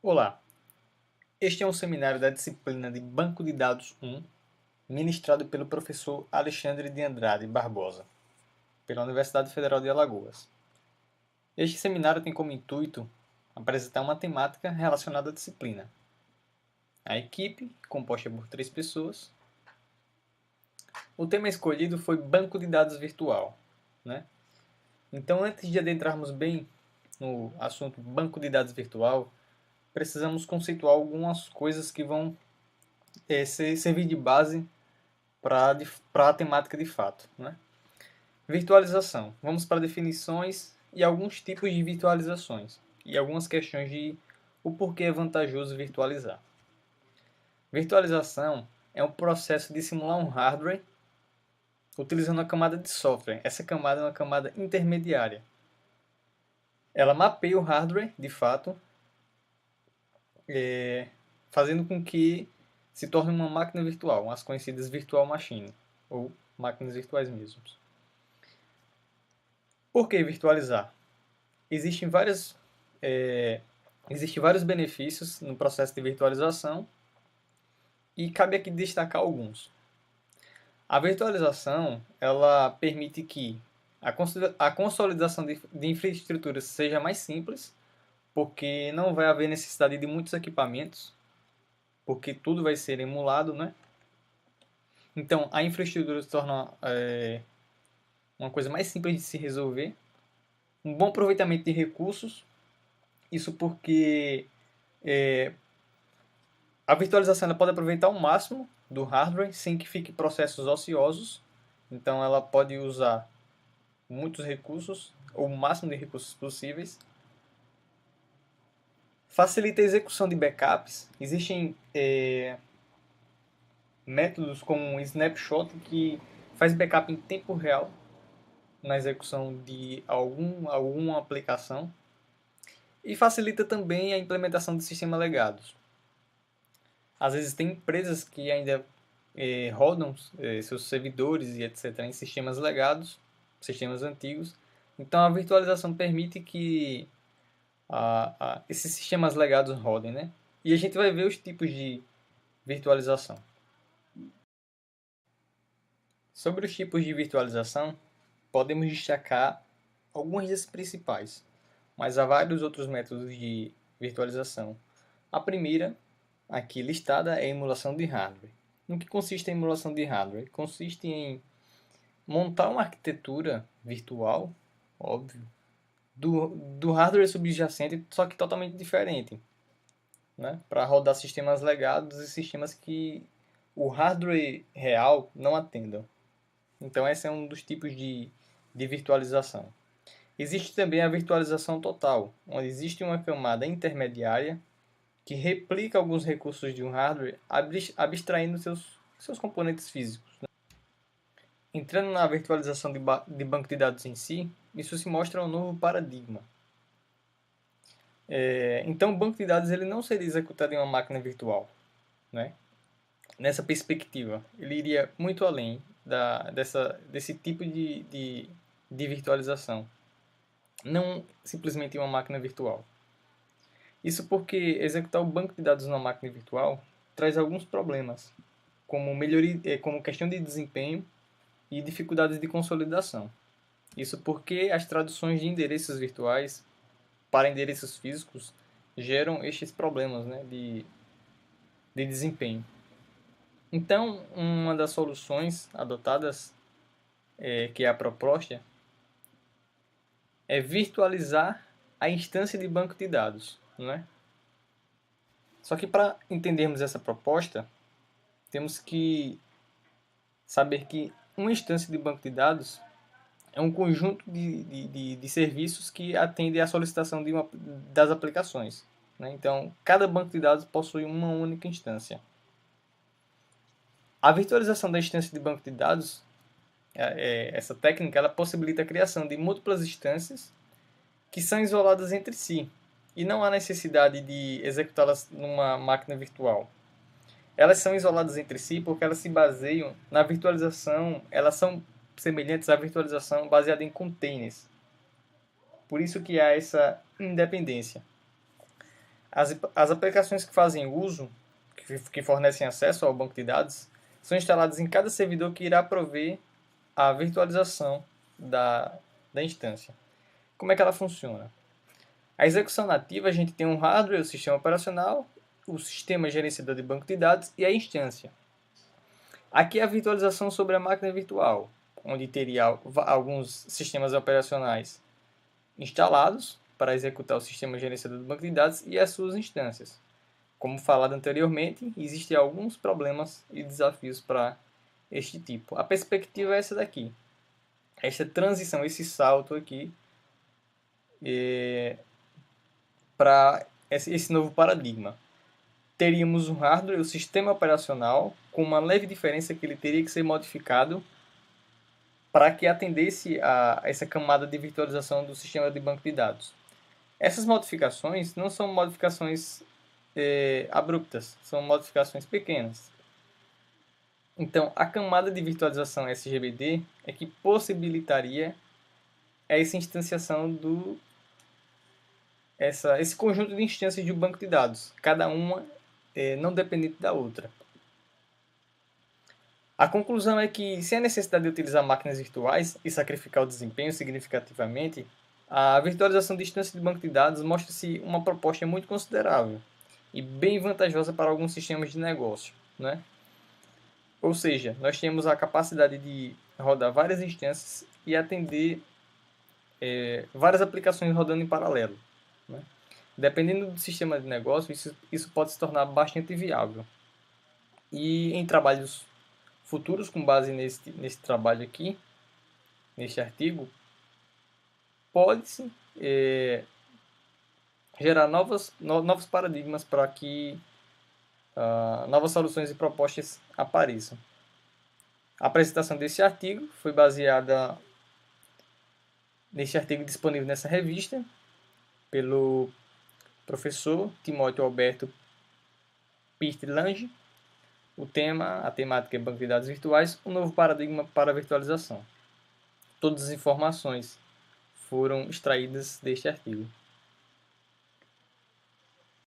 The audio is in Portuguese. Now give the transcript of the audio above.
Olá, este é um seminário da disciplina de Banco de Dados 1, ministrado pelo professor Alexandre de Andrade Barbosa, pela Universidade Federal de Alagoas. Este seminário tem como intuito apresentar uma temática relacionada à disciplina. A equipe, composta por 3 pessoas. O tema escolhido foi Banco de Dados Virtual, né? Então, antes de adentrarmos bem no assunto Banco de Dados Virtual, precisamos conceituar algumas coisas que vão servir de base para a temática de fato, né? Virtualização. Vamos para definições e alguns tipos de virtualizações e algumas questões de o porquê é vantajoso virtualizar. Virtualização é um processo de simular um hardware utilizando uma camada de software. Essa camada é uma camada intermediária. Ela mapeia o hardware, de fato, fazendo com que se torne uma máquina virtual, as conhecidas virtual machine, ou máquinas virtuais mesmos. Por que virtualizar? Existem vários benefícios no processo de virtualização e cabe aqui destacar alguns. A virtualização ela permite que a consolidação de infraestruturas seja mais simples, porque não vai haver necessidade de muitos equipamentos, porque tudo vai ser emulado, né? Então, a infraestrutura se torna uma coisa mais simples de se resolver. Um bom aproveitamento de recursos, isso porque a virtualização ela pode aproveitar o máximo do hardware sem que fique processos ociosos. Então, ela pode usar muitos recursos, ou o máximo de recursos possíveis. Facilita a execução de backups. Existem métodos como o Snapshot que faz backup em tempo real na execução de alguma aplicação. E facilita também a implementação de sistemas legados. Às vezes tem empresas que ainda rodam seus servidores e etc. em sistemas legados, sistemas antigos. Então a virtualização permite que esses sistemas legados rodem, né? E a gente vai ver os tipos de virtualização. Sobre os tipos de virtualização, podemos destacar alguns desses principais, mas há vários outros métodos de virtualização. A primeira, aqui listada, é a emulação de hardware. No que consiste a emulação de hardware? Consiste em montar uma arquitetura virtual, óbvio, do hardware subjacente, só que totalmente diferente, né? Para rodar sistemas legados e sistemas que o hardware real não atendam. Então, esse é um dos tipos de virtualização. Existe também a virtualização total, onde existe uma camada intermediária que replica alguns recursos de um hardware, abstraindo seus componentes físicos. Entrando na virtualização de banco de dados em si, isso se mostra um novo paradigma. Então, o banco de dados ele não seria executado em uma máquina virtual, né? Nessa perspectiva, ele iria muito além desse tipo de virtualização, não simplesmente em uma máquina virtual. Isso porque executar o banco de dados numa máquina virtual traz alguns problemas, como questão de desempenho e dificuldades de consolidação. Isso porque as traduções de endereços virtuais para endereços físicos geram estes problemas, né, de desempenho. Então, uma das soluções adotadas, que é a proposta, é virtualizar a instância de banco de dados, não é? Só que para entendermos essa proposta, temos que saber que uma instância de banco de dados é um conjunto de serviços que atende à solicitação das aplicações, né? Então, cada banco de dados possui uma única instância. A virtualização da instância de banco de dados, essa técnica, ela possibilita a criação de múltiplas instâncias que são isoladas entre si e não há necessidade de executá-las numa máquina virtual. Elas são isoladas entre si porque elas se baseiam na virtualização, elas são semelhantes à virtualização baseada em containers. Por isso que há essa independência. As aplicações que fazem uso, que fornecem acesso ao banco de dados, são instaladas em cada servidor que irá prover a virtualização da instância. Como é que ela funciona? A execução nativa, a gente tem um hardware, o sistema operacional, o sistema gerenciador de banco de dados e a instância. Aqui é a virtualização sobre a máquina virtual, onde teria alguns sistemas operacionais instalados para executar o sistema gerenciador do banco de dados e as suas instâncias. Como falado anteriormente, existem alguns problemas e desafios para este tipo. A perspectiva é essa daqui. Esta transição, esse salto aqui, para esse novo paradigma. Teríamos um hardware, o sistema operacional, com uma leve diferença que ele teria que ser modificado para que atendesse a essa camada de virtualização do sistema de banco de dados. Essas modificações não são modificações abruptas, são modificações pequenas. Então, a camada de virtualização SGBD é que possibilitaria essa instanciação esse conjunto de instâncias de um banco de dados, cada uma não dependente da outra. A conclusão é que, sem a necessidade de utilizar máquinas virtuais e sacrificar o desempenho significativamente, a virtualização de instâncias de banco de dados mostra-se uma proposta muito considerável e bem vantajosa para alguns sistemas de negócio, né? Ou seja, nós temos a capacidade de rodar várias instâncias e atender várias aplicações rodando em paralelo, né? Dependendo do sistema de negócio, isso pode se tornar bastante viável. E em trabalhos futuros, com base nesse trabalho aqui, neste artigo, pode-se gerar novos paradigmas para que novas soluções e propostas apareçam. A apresentação desse artigo foi baseada neste artigo disponível nessa revista pelo professor Timóteo Alberto Pirtlange. A temática é banco de dados virtuais, um novo paradigma para a virtualização. Todas as informações foram extraídas deste artigo.